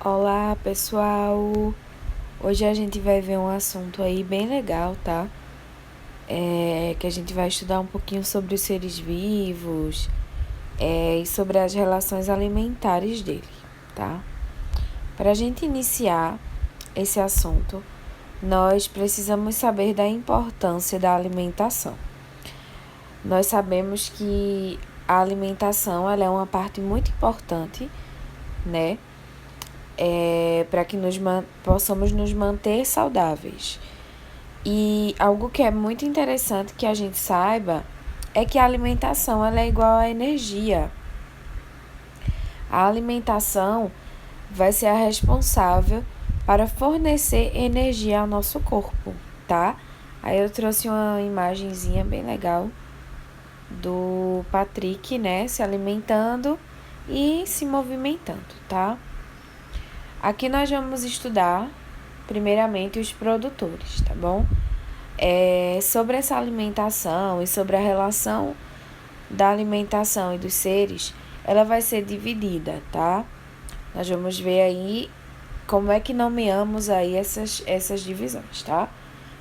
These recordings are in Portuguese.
Olá, pessoal! Hoje a gente vai ver um assunto aí bem legal, tá? Que a gente vai estudar um pouquinho sobre os seres vivos, e sobre as relações alimentares dele, tá? Para a gente iniciar esse assunto, nós precisamos saber da importância da alimentação. Nós sabemos que a alimentação ela é uma parte muito importante, né? Para que possamos nos manter saudáveis. E algo que é muito interessante que a gente saiba é que a alimentação ela é igual à energia. A alimentação vai ser a responsável para fornecer energia ao nosso corpo, tá? Aí eu trouxe uma imagenzinha bem legal do Patrick, né, se alimentando e se movimentando, tá? Aqui nós vamos estudar, primeiramente, os produtores, tá bom? Sobre essa alimentação e sobre a relação da alimentação e dos seres, ela vai ser dividida, tá? Nós vamos ver aí como é que nomeamos aí essas divisões, tá?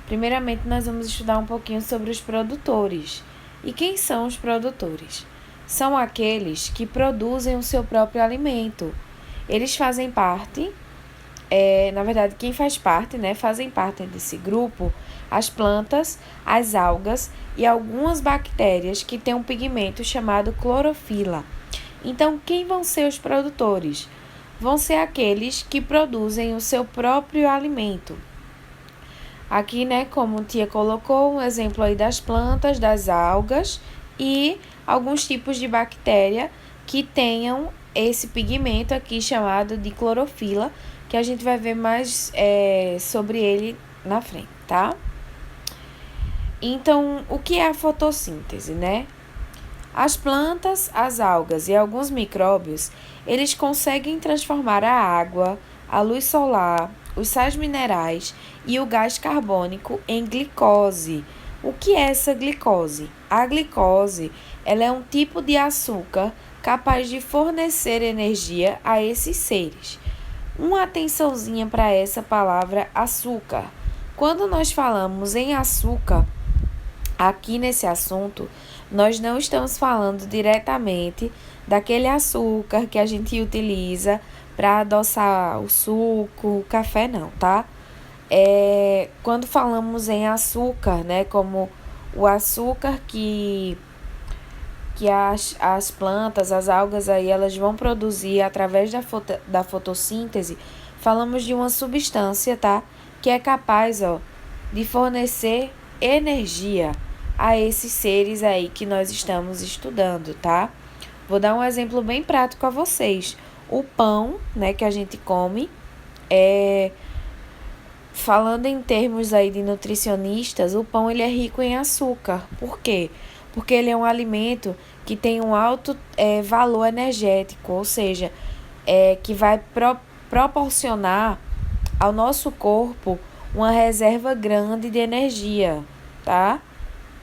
Primeiramente, nós vamos estudar um pouquinho sobre os produtores. E quem são os produtores? São aqueles que produzem o seu próprio alimento. Eles fazem parte, na verdade, quem faz parte, né, fazem parte desse grupo, as plantas, as algas e algumas bactérias que têm um pigmento chamado clorofila. Então, quem vão ser os produtores? Vão ser aqueles que produzem o seu próprio alimento. Aqui, né, como a tia colocou, um exemplo aí das plantas, das algas e alguns tipos de bactéria que tenham esse pigmento aqui chamado de clorofila, que a gente vai ver mais sobre ele na frente, tá? Então, o que é a fotossíntese, né? As plantas, as algas e alguns micróbios, eles conseguem transformar a água, a luz solar, os sais minerais e o gás carbônico em glicose. O que é essa glicose? A glicose, ela é um tipo de açúcar capaz de fornecer energia a esses seres. Uma atençãozinha para essa palavra açúcar. Quando nós falamos em açúcar, aqui nesse assunto, nós não estamos falando diretamente daquele açúcar que a gente utiliza para adoçar o suco, o café, não, tá? Quando falamos em açúcar, né, como o açúcar que as plantas, as algas aí, elas vão produzir através da fotossíntese, falamos de uma substância, tá? Que é capaz, de fornecer energia a esses seres aí que nós estamos estudando, tá? Vou dar um exemplo bem prático a vocês. O pão, né, que a gente come, falando em termos aí de nutricionistas, o pão ele é rico em açúcar. Por quê? Porque ele é um alimento que tem um alto valor energético, ou seja, que vai proporcionar ao nosso corpo uma reserva grande de energia, tá?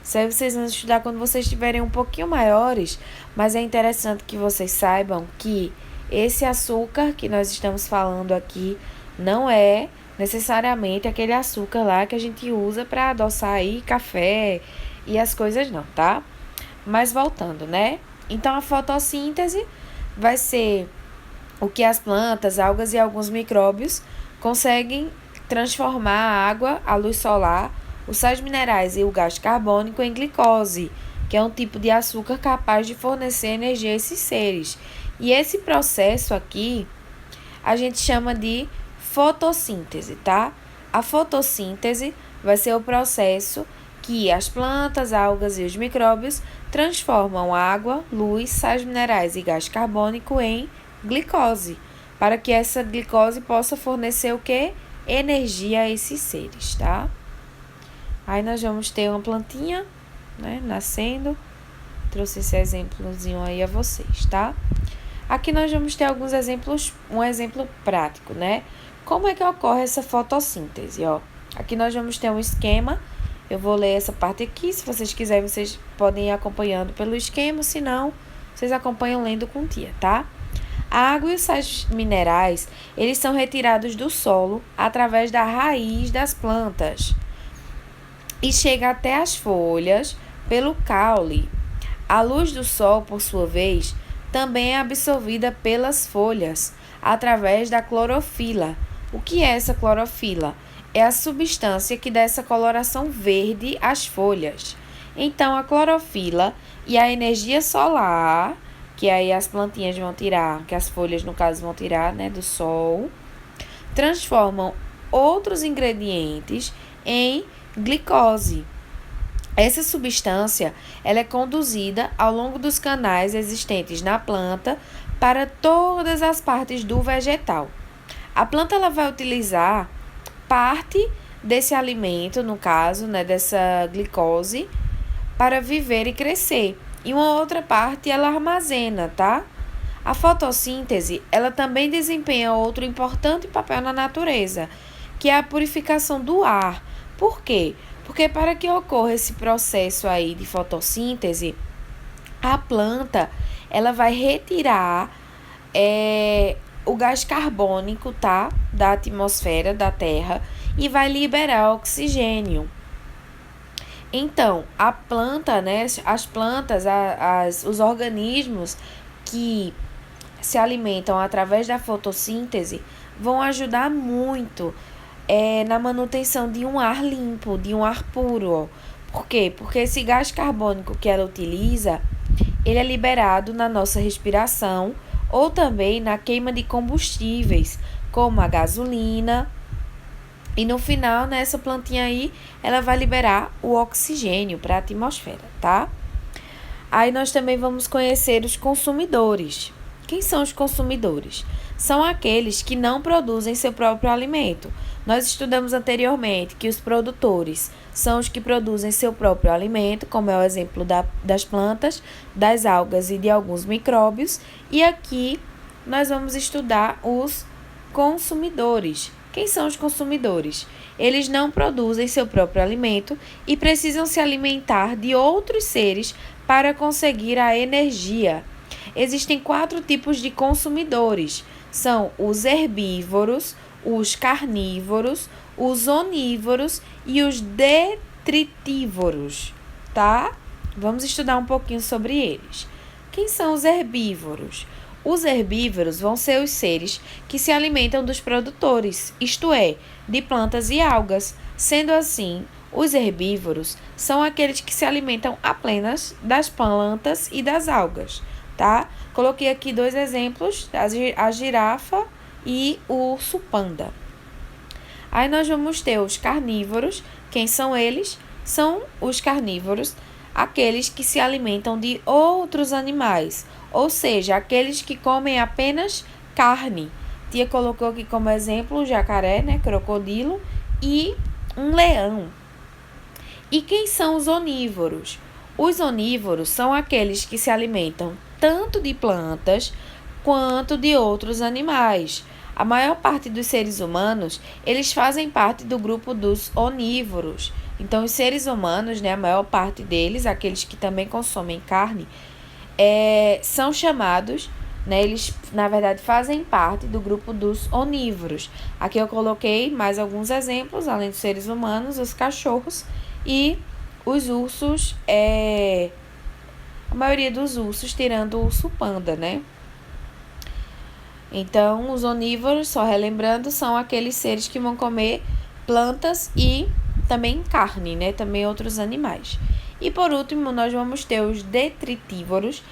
Isso aí vocês vão estudar quando vocês estiverem um pouquinho maiores, mas é interessante que vocês saibam que esse açúcar que nós estamos falando aqui não é necessariamente aquele açúcar lá que a gente usa para adoçar aí café e as coisas não, tá? Mas voltando, né? Então, a fotossíntese vai ser o que as plantas, algas e alguns micróbios conseguem transformar a água, a luz solar, os sais minerais e o gás carbônico em glicose, que é um tipo de açúcar capaz de fornecer energia a esses seres. E esse processo aqui a gente chama de fotossíntese, tá? A fotossíntese vai ser o processo que as plantas, algas e os micróbios transformam água, luz, sais minerais e gás carbônico em glicose, para que essa glicose possa fornecer o quê? Energia a esses seres, tá? Aí nós vamos ter uma plantinha, né, nascendo. Trouxe esse exemplozinho aí a vocês, tá? Aqui nós vamos ter alguns exemplos, um exemplo prático, né? Como é que ocorre essa fotossíntese, ó? Aqui nós vamos ter um esquema. Eu vou ler essa parte aqui, se vocês quiserem, vocês podem ir acompanhando pelo esquema, se não, vocês acompanham lendo com tia, tá? A água e os sais minerais, eles são retirados do solo através da raiz das plantas e chega até as folhas pelo caule. A luz do sol, por sua vez, também é absorvida pelas folhas através da clorofila. O que é essa clorofila? É a substância que dá essa coloração verde às folhas. Então, a clorofila e a energia solar, que aí as plantinhas vão tirar, que as folhas, no caso, vão tirar, né, do sol, transformam outros ingredientes em glicose. Essa substância ela é conduzida ao longo dos canais existentes na planta para todas as partes do vegetal. A planta ela vai utilizar parte desse alimento, no caso, né, dessa glicose, para viver e crescer. E uma outra parte ela armazena, tá? A fotossíntese, ela também desempenha outro importante papel na natureza, que é a purificação do ar. Por quê? Porque para que ocorra esse processo aí de fotossíntese, a planta ela vai retirar o gás carbônico, tá? Da atmosfera da Terra e vai liberar oxigênio. Então, a planta, né? As plantas, os organismos que se alimentam através da fotossíntese vão ajudar muito na manutenção de um ar limpo, de um ar puro. Por quê? Porque esse gás carbônico que ela utiliza, ele é liberado na nossa respiração ou também na queima de combustíveis, como a gasolina. E no final, nessa plantinha aí, ela vai liberar o oxigênio para a atmosfera, tá? Aí nós também vamos conhecer os consumidores. Quem são os consumidores? São aqueles que não produzem seu próprio alimento. Nós estudamos anteriormente que os produtores são os que produzem seu próprio alimento, como é o exemplo das plantas, das algas e de alguns micróbios. E aqui nós vamos estudar os consumidores. Quem são os consumidores? Eles não produzem seu próprio alimento e precisam se alimentar de outros seres para conseguir a energia. Existem 4 tipos de consumidores. São os herbívoros, os carnívoros, os onívoros e os detritívoros, tá? Vamos estudar um pouquinho sobre eles. Quem são os herbívoros? Os herbívoros vão ser os seres que se alimentam dos produtores, isto é, de plantas e algas. Sendo assim, os herbívoros são aqueles que se alimentam apenas das plantas e das algas, tá? Coloquei aqui 2 exemplos, a girafa e o urso panda. Aí nós vamos ter os carnívoros. Quem são eles? São os carnívoros, aqueles que se alimentam de outros animais, ou seja, aqueles que comem apenas carne. Tia colocou aqui como exemplo um jacaré, né, crocodilo e um leão. E quem são os onívoros? Os onívoros são aqueles que se alimentam tanto de plantas quanto de outros animais. A maior parte dos seres humanos, eles fazem parte do grupo dos onívoros. Então, os seres humanos, né, a maior parte deles, aqueles que também consomem carne, são chamados, né, eles, na verdade, fazem parte do grupo dos onívoros. Aqui eu coloquei mais alguns exemplos, além dos seres humanos, os cachorros e os ursos, a maioria dos ursos, tirando o urso panda, né? Então, os onívoros, só relembrando, são aqueles seres que vão comer plantas e também carne, né? Também outros animais. E por último, nós vamos ter os detritívoros,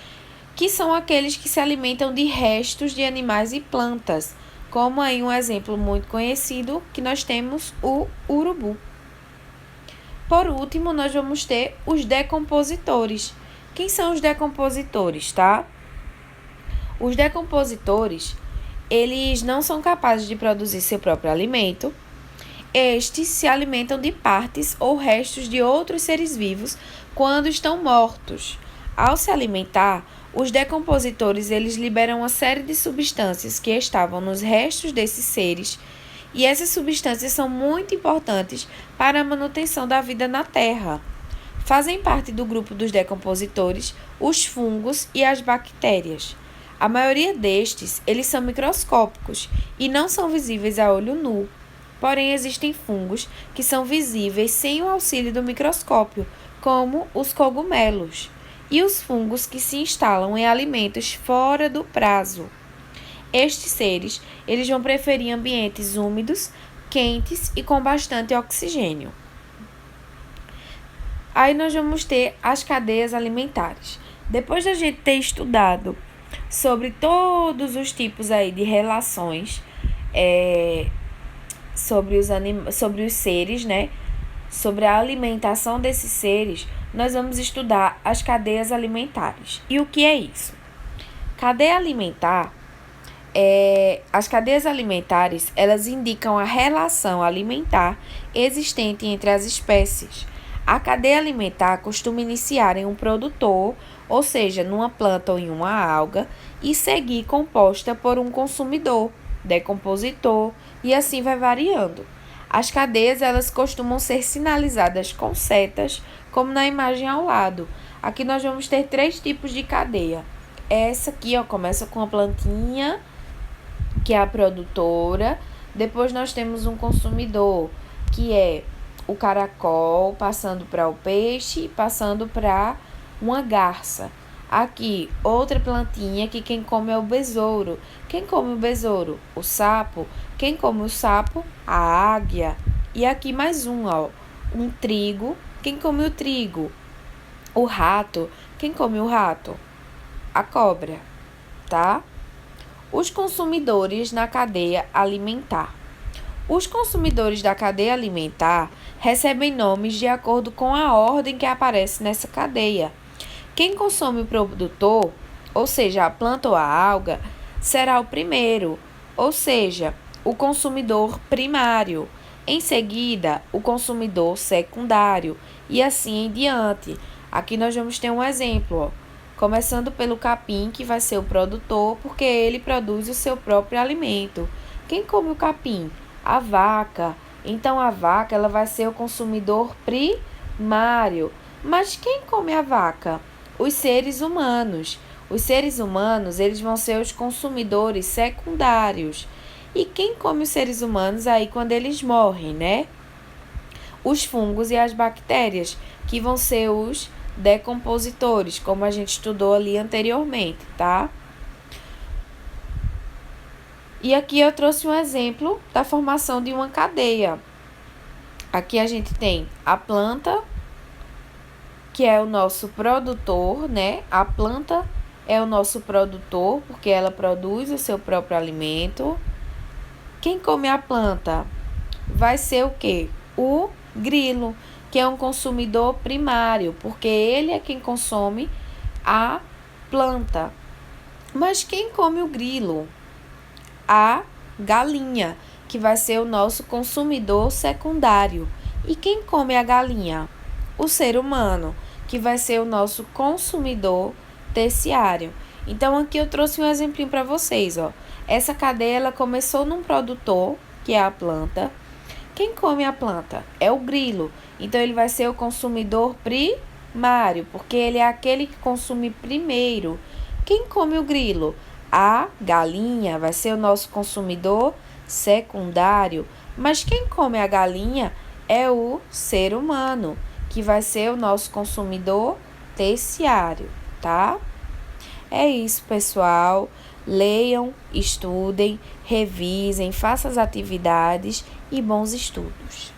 que são aqueles que se alimentam de restos de animais e plantas, como aí um exemplo muito conhecido que nós temos o urubu. Por último, nós vamos ter os decompositores. Quem são os decompositores, tá? Os decompositores, eles não são capazes de produzir seu próprio alimento. Estes se alimentam de partes ou restos de outros seres vivos quando estão mortos. Ao se alimentar, os decompositores eles liberam uma série de substâncias que estavam nos restos desses seres, e essas substâncias são muito importantes para a manutenção da vida na Terra. Fazem parte do grupo dos decompositores os fungos e as bactérias. A maioria destes, eles são microscópicos e não são visíveis a olho nu. Porém, existem fungos que são visíveis sem o auxílio do microscópio, como os cogumelos, e os fungos que se instalam em alimentos fora do prazo. Estes seres, eles vão preferir ambientes úmidos, quentes e com bastante oxigênio. Aí nós vamos ter as cadeias alimentares. Depois da gente ter estudado sobre todos os tipos aí de relações sobre os seres, né? Sobre a alimentação desses seres, nós vamos estudar as cadeias alimentares. E o que é isso? Cadeia alimentar as cadeias alimentares, elas indicam a relação alimentar existente entre as espécies. A cadeia alimentar costuma iniciar em um produtor, ou seja, numa planta ou em uma alga, e seguir composta por um consumidor, decompositor, e assim vai variando. As cadeias, elas costumam ser sinalizadas com setas, como na imagem ao lado. Aqui nós vamos ter 3 tipos de cadeia. Essa aqui, começa com a plantinha, que é a produtora. Depois nós temos um consumidor, que é o caracol, passando para o peixe, passando para uma garça. Aqui, outra plantinha que quem come é o besouro. Quem come o besouro? O sapo. Quem come o sapo? A águia. E aqui mais um trigo. Quem come o trigo? O rato. Quem come o rato? A cobra, tá? Os consumidores na cadeia alimentar. Os consumidores da cadeia alimentar recebem nomes de acordo com a ordem que aparece nessa cadeia. Quem consome o produtor, ou seja, a planta ou a alga, será o primeiro, ou seja, o consumidor primário. Em seguida, o consumidor secundário e assim em diante. Aqui nós vamos ter um exemplo, começando pelo capim, que vai ser o produtor, porque ele produz o seu próprio alimento. Quem come o capim? A vaca. Então, a vaca, ela vai ser o consumidor primário. Mas quem come a vaca? Os seres humanos. Os seres humanos, eles vão ser os consumidores secundários. E quem come os seres humanos aí quando eles morrem, né? Os fungos e as bactérias, que vão ser os decompositores, como a gente estudou ali anteriormente, tá? E aqui eu trouxe um exemplo da formação de uma cadeia. Aqui a gente tem a planta, que é o nosso produtor, né? A planta é o nosso produtor, porque ela produz o seu próprio alimento. Quem come a planta vai ser o quê? O grilo, que é um consumidor primário, porque ele é quem consome a planta. Mas quem come o grilo? A galinha, que vai ser o nosso consumidor secundário. E quem come a galinha? O ser humano, que vai ser o nosso consumidor terciário. Então, aqui eu trouxe um exemplinho para vocês, Essa cadeia, ela começou num produtor, que é a planta. Quem come a planta? É o grilo. Então, ele vai ser o consumidor primário, porque ele é aquele que consome primeiro. Quem come o grilo? A galinha vai ser o nosso consumidor secundário. Mas quem come a galinha é o ser humano, que vai ser o nosso consumidor terciário, tá? É isso, pessoal. Leiam, estudem, revisem, façam as atividades e bons estudos.